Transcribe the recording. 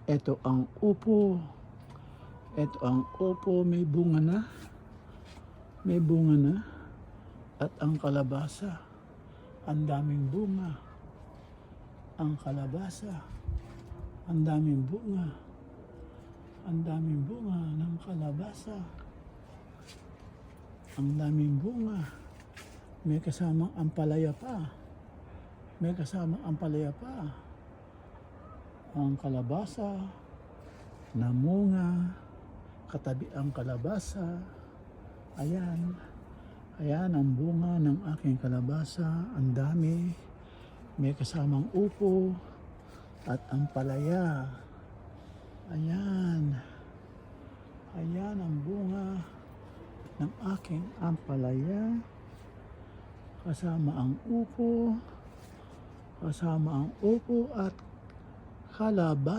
Ito ang upo. Ito ang upo, may bunga na. May bunga na. At ang kalabasa, ang daming bunga. Ang kalabasa, ang daming bunga. Ang daming bunga ng kalabasa. Ang daming bunga. May kasamang ampalaya pa. May kasamang ampalaya pa. Ang kalabasa, namunga, katabi ang kalabasa. Ayan. Ayan ang bunga ng aking kalabasa. Ang dami. May kasamang upo at ampalaya. Ayan. Ayan ang bunga ng aking ampalaya. Kasama ang upo. Kasama ang upo at kalabasa.